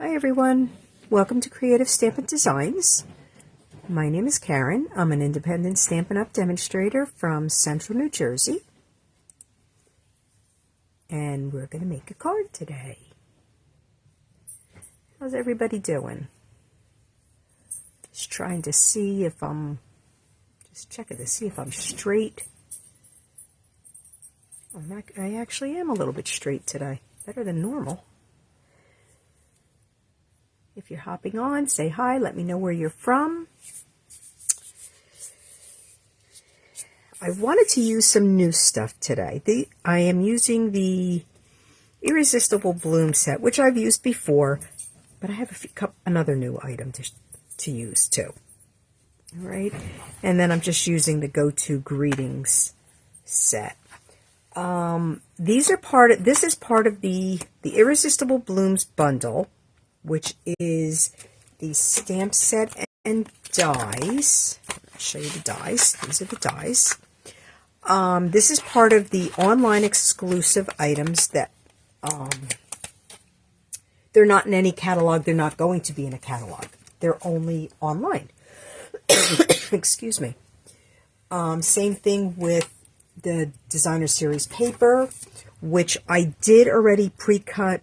Hi everyone, welcome to Creative Stampin' Designs. My name is Karen. I'm an independent Stampin' Up! Demonstrator from Central New Jersey. And we're going to make a card today. How's everybody doing? Just trying to see if I'm, just checking to see if I'm straight. I actually am a little bit straight today, better than normal. If you're hopping on, say hi, let me know where you're from. I wanted to use some new stuff today. I am using the Irresistible Bloom set, which I've used before, but I have another new item to use too. All right, and then I'm just using the Go-To Greetings set. This is part of the Irresistible Blooms bundle, which is the stamp set and dies. I'll show you the dies. These are the dies. This is part of the online exclusive items that they're not in any catalog. They're not going to be in a catalog. They're only online. Excuse me. Same thing with the Designer Series paper, which I did already pre-cut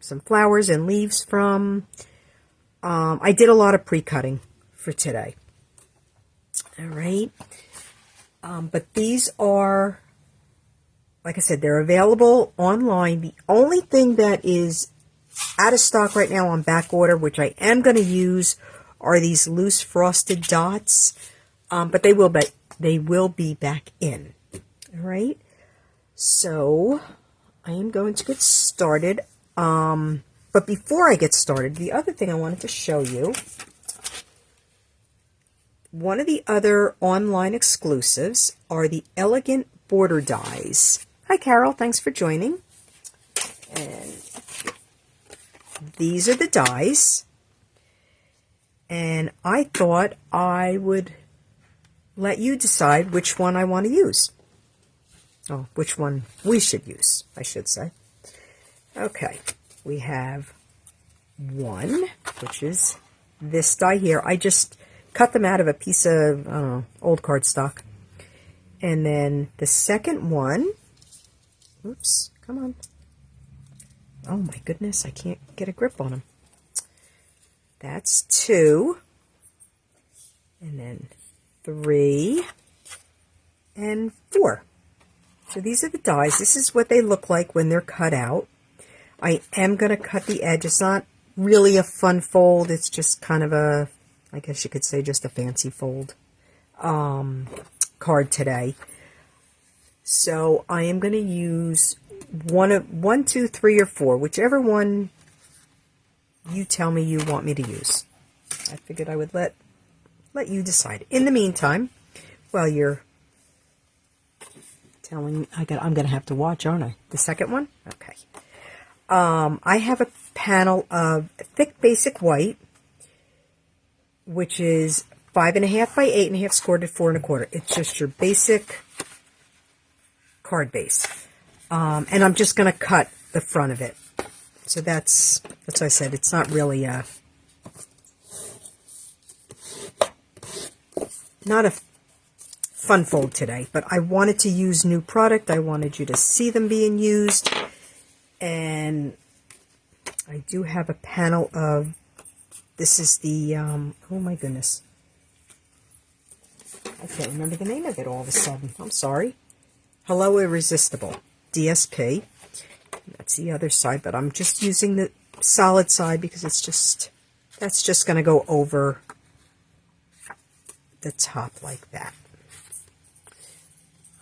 some flowers and leaves from. I did a lot of pre-cutting for today. All right. But these are, like I said, they're available online. The only thing that is out of stock right now on back order, which I am going to use, are these loose frosted dots. But they will be back in. All right. So I am going to get started. But before I get started, the other thing I wanted to show you, one of the other online exclusives are the Elegant Border Dies. Hi, Carol. Thanks for joining. And these are the dies. And I thought I would let you decide which one I want to use. Oh, which one we should use, I should say. Okay, we have one, which is this die here. I just cut them out of a piece of, old cardstock. And then the second one, oops, come on. Oh my goodness, I can't get a grip on them. That's 2. And then 3 and 4. So these are the dies. This is what they look like when they're cut out. I am going to cut the edge. It's not really a fun fold. It's just kind of a, I guess you could say, just a fancy fold card today. So I am going to use 1, 2, 3, or 4, whichever one you tell me you want me to use. I figured I would let you decide. In the meantime, while you're telling me, I'm going to have to watch, aren't I? The second one? Okay. I have a panel of thick basic white, which is 5.5 by 8.5 scored at 4 1/4. It's just your basic card base. And I'm just going to cut the front of it. So that's what I said. It's not really not a fun fold today, but I wanted to use new product. I wanted you to see them being used. And I do have a panel of, this is the, oh my goodness. I can't remember the name of it all of a sudden. I'm sorry. Hello Irresistible, DSP. That's the other side, but I'm just using the solid side because it's just, that's just going to go over the top like that.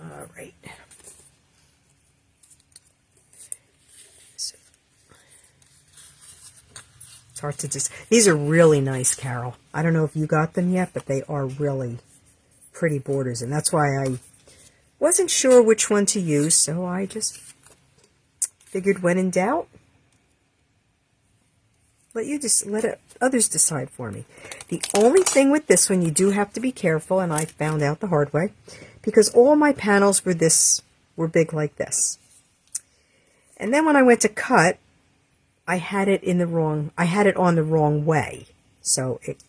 All right. It's hard to just, these are really nice, Carol. I don't know if you got them yet, but they are really pretty borders, and that's why I wasn't sure which one to use, so I just figured when in doubt, let others decide for me. The only thing with this one, you do have to be careful, and I found out the hard way, because all my panels were big like this. And then when I went to cut, I had it on the wrong way, so it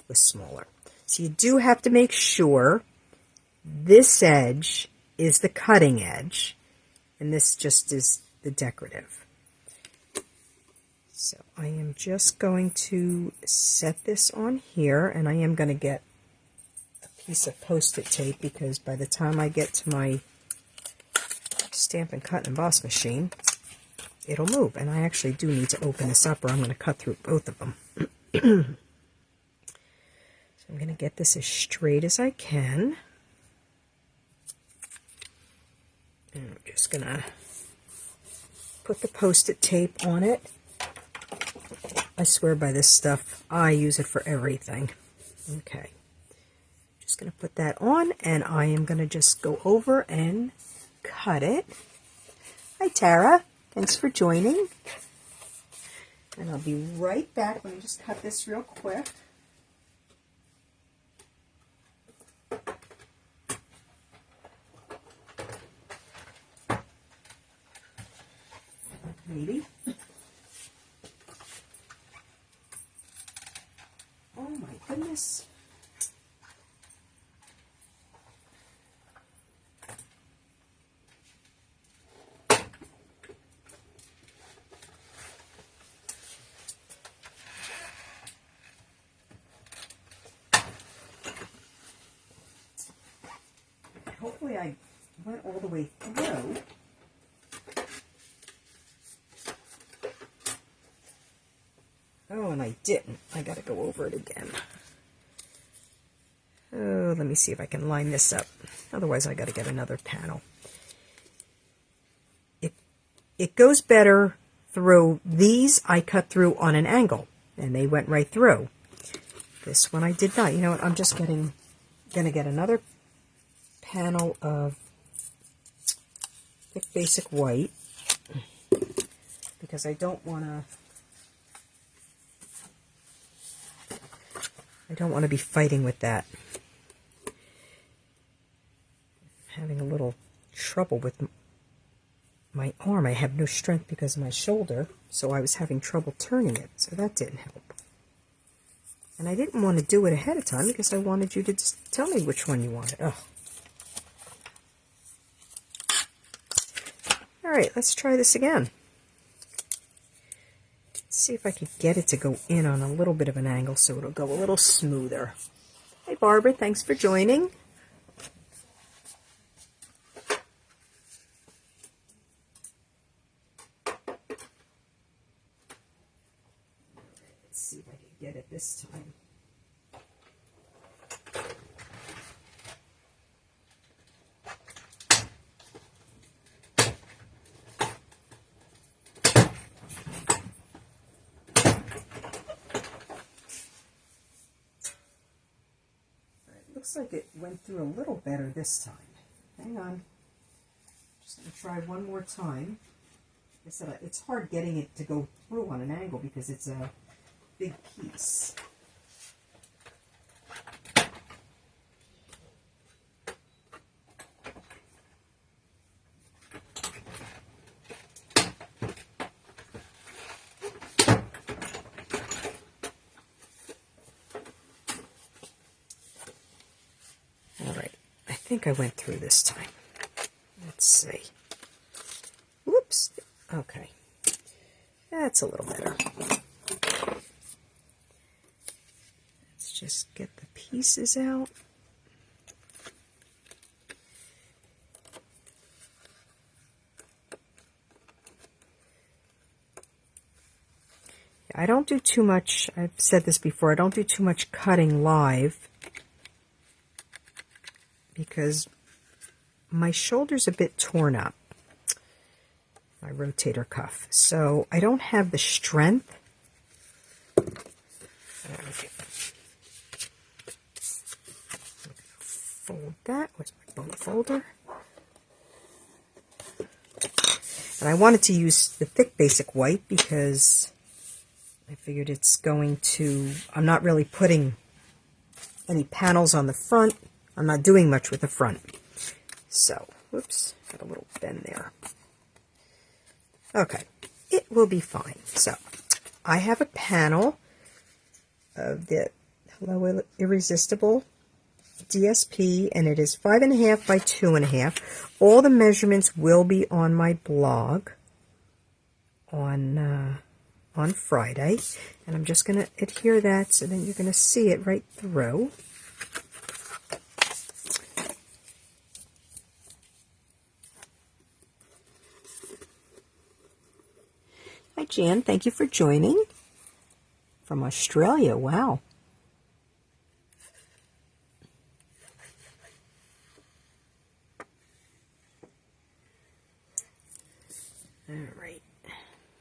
was smaller. So you do have to make sure this edge is the cutting edge, and this just is the decorative. So I am just going to set this on here, and I am going to get a piece of Post-it tape, because by the time I get to my Stampin' Cut and Emboss machine, it'll move. And I actually do need to open this up, or I'm going to cut through both of them. So I'm going to get this as straight as I can. And I'm just going to put the Post-it tape on it. I swear by this stuff. I use it for everything. Okay. Just going to put that on, and I am going to just go over and cut it. Hi, Tara. Thanks for joining. And I'll be right back. Let me just cut this real quick. Maybe. Oh my goodness. Hopefully I went all the way through. Oh, and I didn't. I got to go over it again. Oh, let me see if I can line this up. Otherwise, I got to get another panel. It goes better through these. I cut through on an angle, and they went right through. This one I did not. You know what? I'm just going to get another panel of thick basic white, because I don't want to be fighting with that. I'm having a little trouble with my arm. I have no strength because of my shoulder, so I was having trouble turning it, so that didn't help. And I didn't want to do it ahead of time because I wanted you to just tell me which one you wanted. Oh. All right, let's try this again. Let's see if I can get it to go in on a little bit of an angle so it'll go a little smoother. Hey, Barbara, thanks for joining. Let's see if I can get it this time. Looks like it went through a little better this time. Hang on. Just going to try one more time. Like I said, it's hard getting it to go through on an angle because it's a big piece. I think I went through this time. Let's see. Whoops. Okay. That's a little better. Let's just get the pieces out. I don't do too much, I've said this before, I don't do too much cutting live, because my shoulder's a bit torn up, my rotator cuff, so I don't have the strength. Fold that. Where's my bone folder? And I wanted to use the thick basic white because I figured it's going to, I'm not really putting any panels on the front. I'm not doing much with the front. So, whoops, got a little bend there. Okay, it we'll be fine. So I have a panel of the Hello Irresistible DSP, and it is 5.5 by 2.5. All the measurements will be on my blog on Friday, and I'm just going to adhere that so then you're going to see it right through. Hi Jan, thank you for joining from Australia. Wow. All right,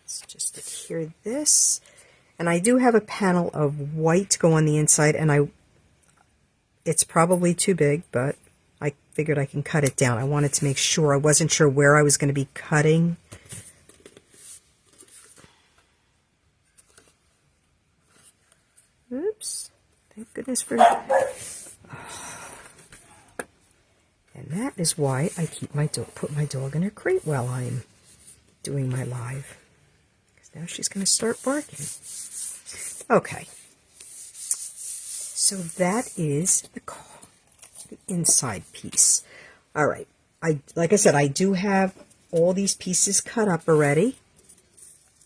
let's just adhere this. And I do have a panel of white to go on the inside, and it's probably too big, but I figured I can cut it down. I wanted to make sure. I wasn't sure where I was going to be cutting. Oops. Thank goodness for that. And that is why I keep my dog, put my dog in her crate while I'm doing my live. Because now she's going to start barking. Okay. So that is the inside piece. All right. Like I said, I do have all these pieces cut up already.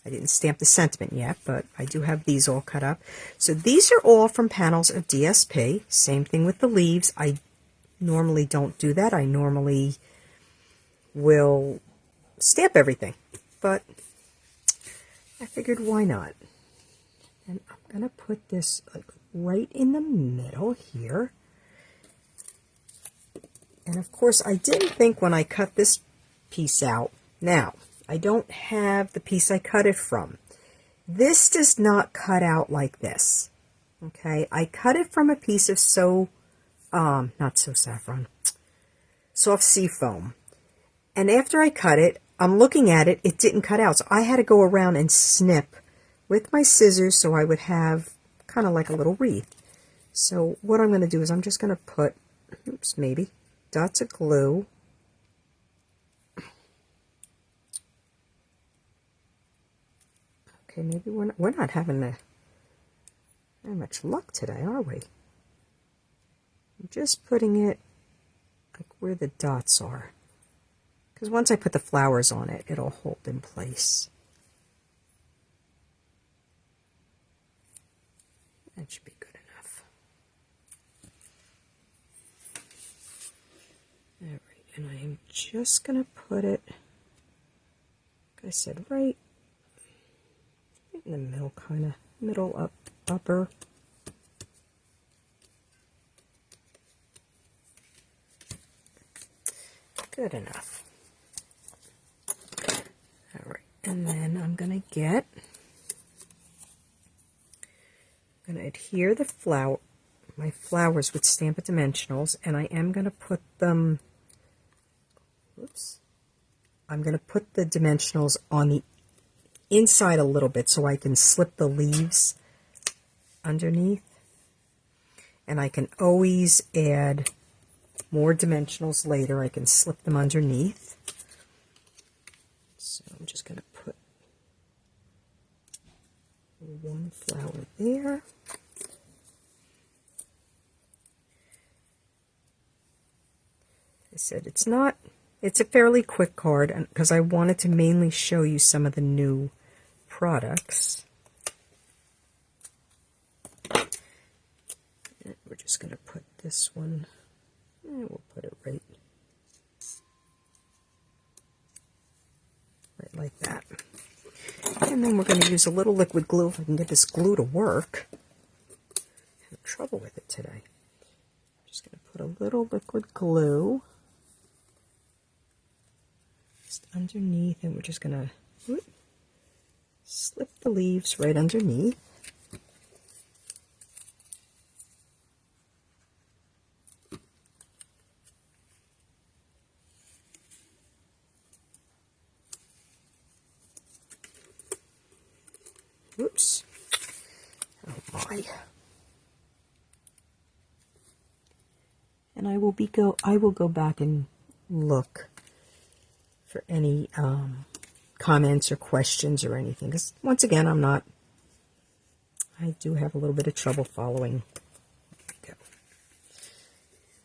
I didn't stamp the sentiment yet, but I do have these all cut up. So these are all from panels of DSP. Same thing with the leaves. I normally don't do that. I normally will stamp everything, but I figured why not? And I'm going to put this like right in the middle here. And of course, I didn't think when I cut this piece out. Now, I don't have the piece I cut it from. This does not cut out like this. Okay, I cut it from a piece of not so saffron, soft sea foam. And after I cut it, I'm looking at it, it didn't cut out. So I had to go around and snip with my scissors so I would have kind of like a little wreath. So what I'm going to do is I'm just going to put, maybe, dots of glue. Okay, maybe we're not having very much luck today, are we? I'm just putting it like where the dots are. Because once I put the flowers on it, it'll hold in place. That should be good enough. All right, and I am just going to put it, like I said, right in the middle, kind of middle upper. Good enough. All right, and then I'm going to adhere my flowers with Stampin' Dimensionals, and I am going to put them, I'm going to put the dimensionals on the inside a little bit so I can slip the leaves underneath. And I can always add more dimensionals later. I can slip them underneath. So I'm just going to put one flower there. I said it's a fairly quick card because I wanted to mainly show you some of the new products. And we're just going to put this one, and we'll put it right like that. And then we're going to use a little liquid glue if I can get this glue to work. I'm having trouble with it today. I'm just going to put a little liquid glue just underneath, and we're just going to slip the leaves right underneath. Whoops. Oh my. And I will go back and look for any comments or questions or anything. Because once again, I do have a little bit of trouble following. There we go.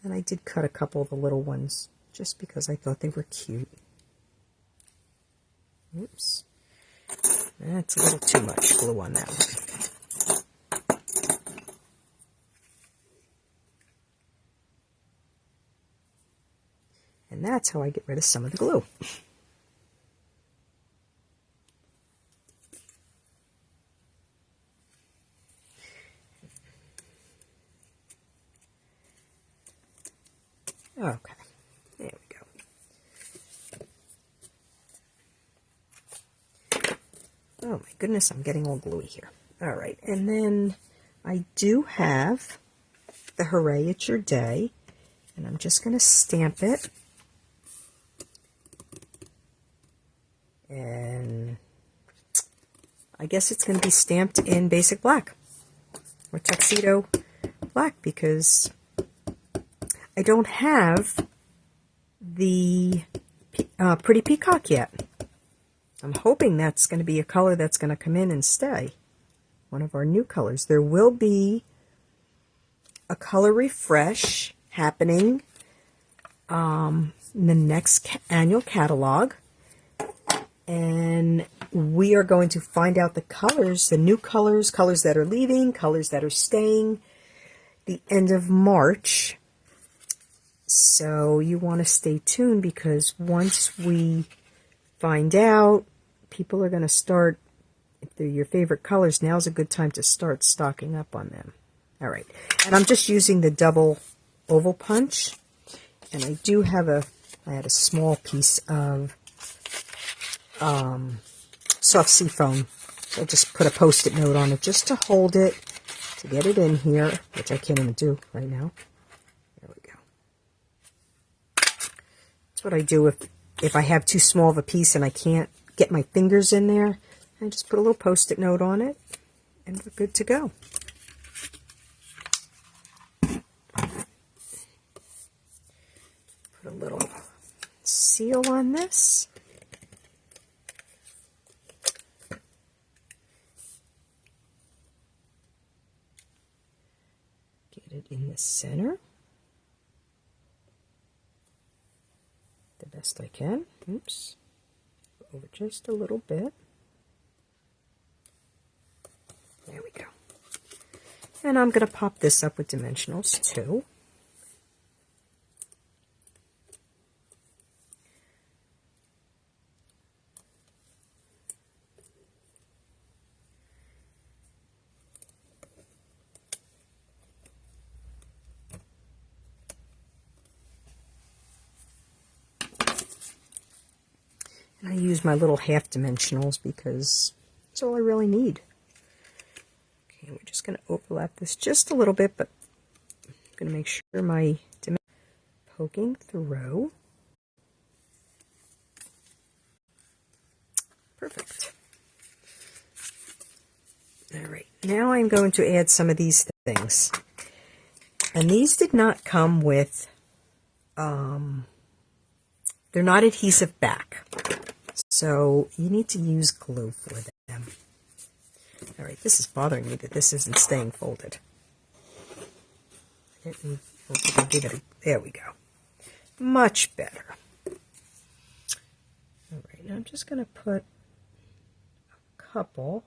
And I did cut a couple of the little ones just because I thought they were cute. Oops. That's a little too much glue on that one. And that's how I get rid of some of the glue. Okay, there we go. Oh my goodness, I'm getting all gluey here. All right, and then I do have the Hooray It's Your Day, and I'm just going to stamp it. And I guess it's going to be stamped in basic black or tuxedo black because I don't have the Pretty Peacock yet. I'm hoping that's going to be a color that's going to come in and stay. One of our new colors. There will be a color refresh happening in the next annual catalog. And we are going to find out the colors, the new colors, colors that are leaving, colors that are staying, the end of March. So you want to stay tuned because once we find out, people are going to start, if they're your favorite colors, now's a good time to start stocking up on them. All right. And I'm just using the double oval punch. And I do have I had a small piece of soft seafoam. I just put a Post-it note on it just to hold it, to get it in here, which I can't even do right now. There we go. That's what I do if I have too small of a piece and I can't get my fingers in there. I just put a little Post-it note on it, and we're good to go. Put a little seal on this. It in the center the best I can. Oops, over just a little bit. There we go. And I'm going to pop this up with dimensionals too. And I use my little half dimensionals because that's all I really need. Okay, we're just going to overlap this just a little bit, but I'm going to make sure my dimension poking through. Perfect. All right, now I'm going to add some of these things. And these did not come with, they're not adhesive back. So you need to use glue for them. All right, this is bothering me that this isn't staying folded. There we go. Much better. All right, now I'm just going to put a couple.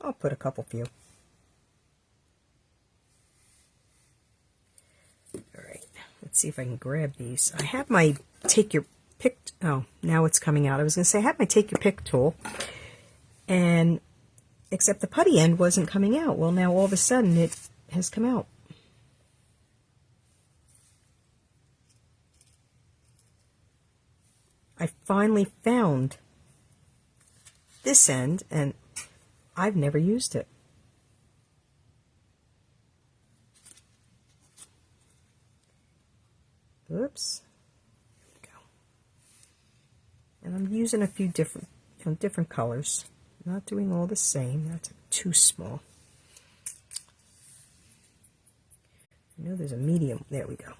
I'll put a couple few. Let's see if I can grab these. I have my take your pick. Oh, now it's coming out. I was going to say I have my take your pick tool, and except the putty end wasn't coming out. Well, now all of a sudden it has come out. I finally found this end, and I've never used it. Oops. There we go. And I'm using a few different colors. Not doing all the same. That's too small. I know there's a medium. There we go.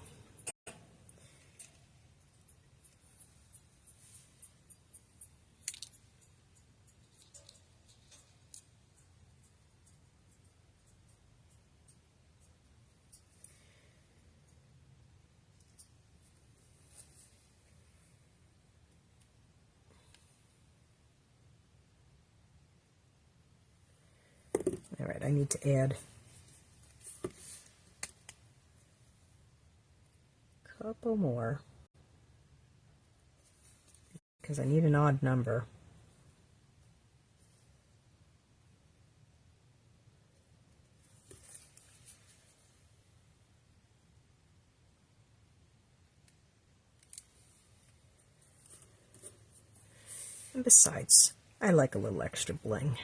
All right, I need to add a couple more because I need an odd number. And besides, I like a little extra bling.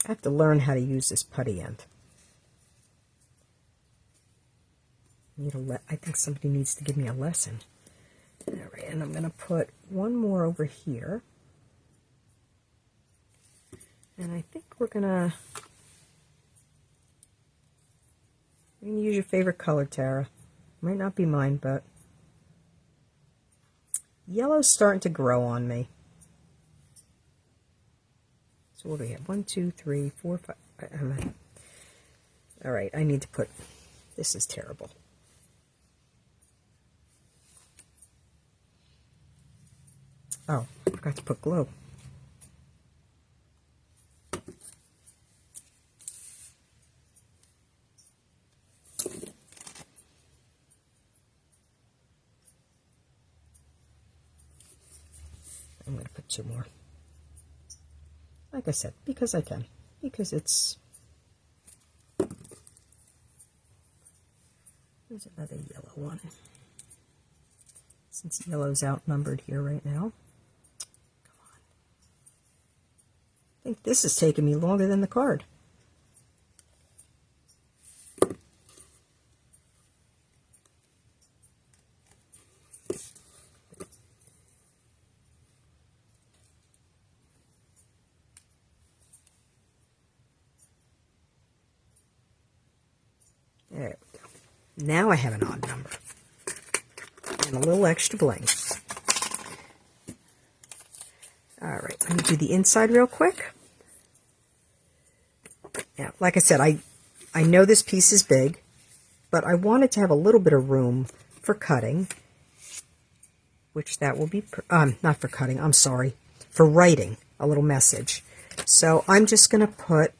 I have to learn how to use this putty end. I think somebody needs to give me a lesson. All right, and I'm going to put one more over here. And I think we're going to use your favorite color, Tara. Might not be mine, but yellow's starting to grow on me. So what do we have? 1, 2, 3, 4, 5. All right, I need to put, this is terrible. Oh, I forgot to put glue. I'm going to put 2 more. Like I said, because I can. Because it's... There's another yellow one. Since yellow's outnumbered here right now. Come on. I think this is taking me longer than the card. There we go. Now I have an odd number. And a little extra bling. Alright, let me do the inside real quick. Now, like I said, I know this piece is big, but I wanted to have a little bit of room for cutting, which that will be, not for cutting, I'm sorry, for writing a little message. So I'm just going to put,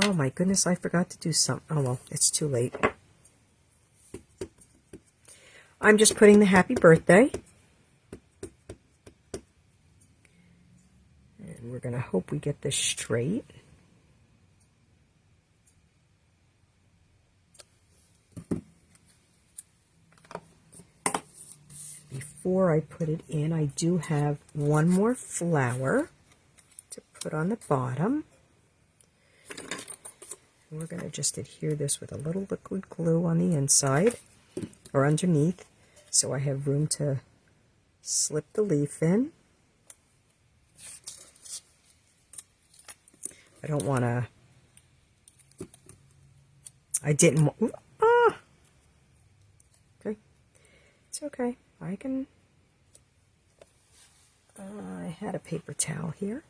oh my goodness, I forgot to do something. Oh well, it's too late. I'm just putting the happy birthday. And we're going to hope we get this straight. Before I put it in, I do have one more flower to put on the bottom. And we're going to just adhere this with a little liquid glue on the inside or underneath, so I have room to slip the leaf in. I don't want to, I didn't want, okay, it's okay, I can, I had a paper towel here.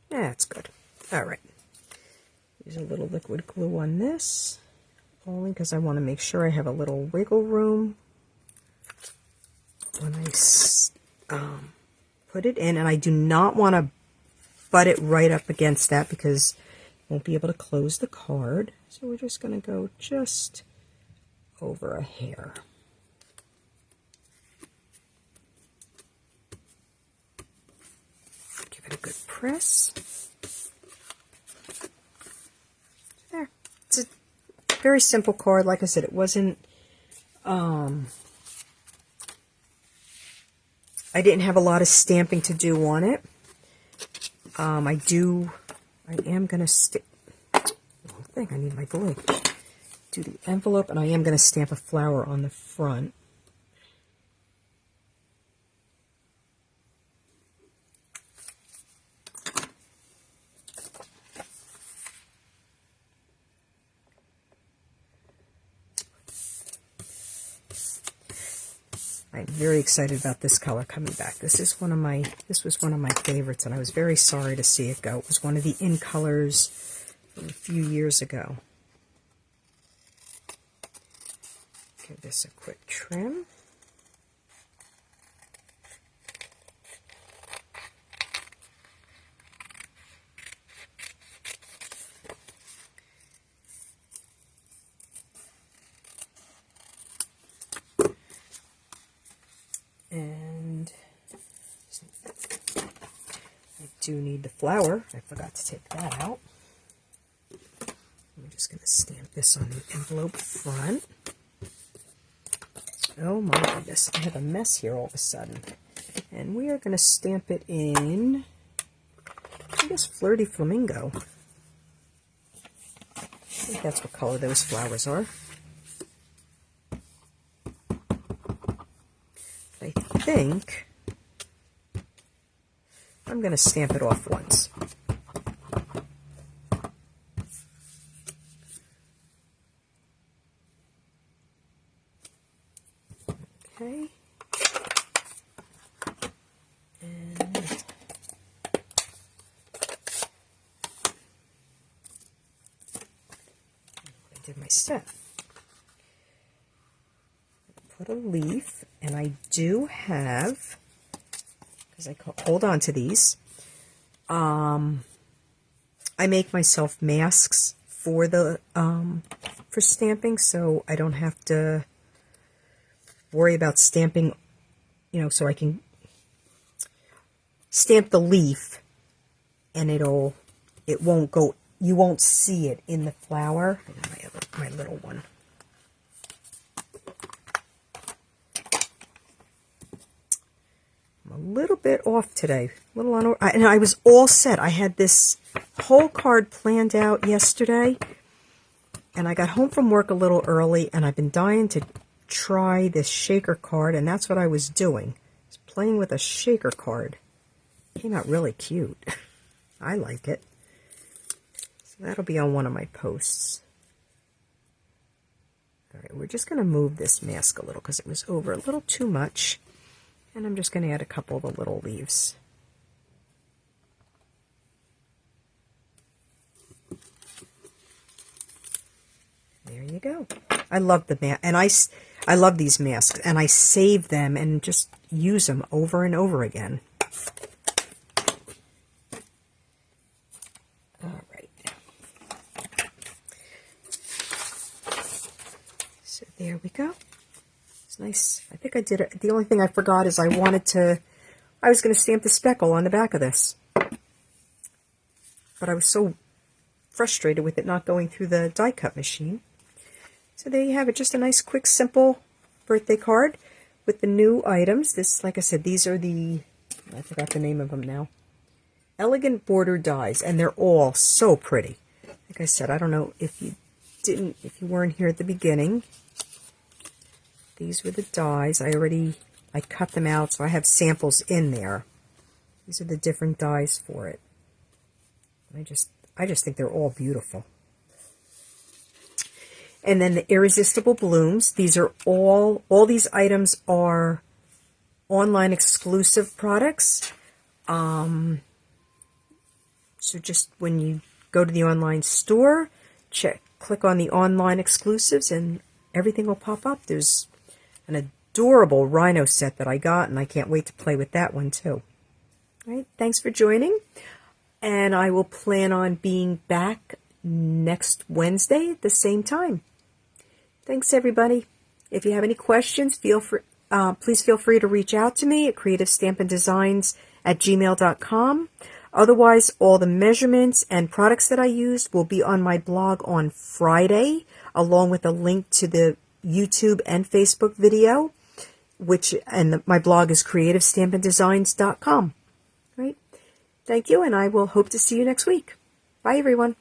That's good. All right. Use a little liquid glue on this, only because I want to make sure I have a little wiggle room when I put it in, and I do not want to butt it right up against that because I won't be able to close the card. So we're just going to go just over a hair. Give it a good press. There. It's a very simple card. Like I said, it wasn't, I didn't have a lot of stamping to do on it. I am going to stick, wrong thing, I need my glue. do the envelope, and I am going to stamp a flower on the front. I'm very excited about this color coming back. This was one of my favorites, and I was very sorry to see it go. It was one of the in colors from a few years ago. Give this a quick trim. And I do need the flower. I forgot to take that out. I'm just going to stamp this on the envelope front. Oh my goodness, I have a mess here all of a sudden. And we are going to stamp it in, I guess, Flirty Flamingo. I think that's what color those flowers are. I think I'm going to stamp it off once. Okay. And I did my step. Put a leaf, and I do have, because I hold on to these, I make myself masks for the for stamping, so I don't have to worry about stamping, you know, so I can stamp the leaf and it won't go, you won't see it in the flower. My little one. I'm a little bit off today, and I was all set. I had this whole card planned out yesterday, and I got home from work a little early, and I've been dying to try this shaker card, and that's what I was doing. I was playing with a shaker card. It came out really cute. I like it. So that'll be on one of my posts. All right, we're just going to move this mask a little because it was over a little too much. And I'm just going to add a couple of the little leaves. There you go. I love the mask, and I love these masks, and I save them and just use them over and over again. All right. So there we go. It's nice. I think I did it. The only thing I forgot is I was going to stamp the speckle on the back of this. But I was so frustrated with it not going through the die cut machine. So there you have it, just a nice, quick, simple birthday card with the new items. This, like I said, these are I forgot the name of them now, Elegant Border Dies, and they're all so pretty. Like I said, I don't know if you weren't here at the beginning. These were the dies. I cut them out, so I have samples in there. These are the different dies for it. I just think they're all beautiful. And then the Irresistible Blooms. These are all these items are online exclusive products. So just when you go to the online store, click on the online exclusives and everything will pop up. There's an adorable rhino set that I got, and I can't wait to play with that one too. All right, thanks for joining, and I will plan on being back next Wednesday at the same time. Thanks, everybody. If you have any questions, please feel free to reach out to me at creativestampindesigns@gmail.com. Otherwise, all the measurements and products that I used will be on my blog on Friday, along with a link to the YouTube and Facebook video, my blog is creativestampindesigns.com. Right? Thank you, and I will hope to see you next week. Bye, everyone.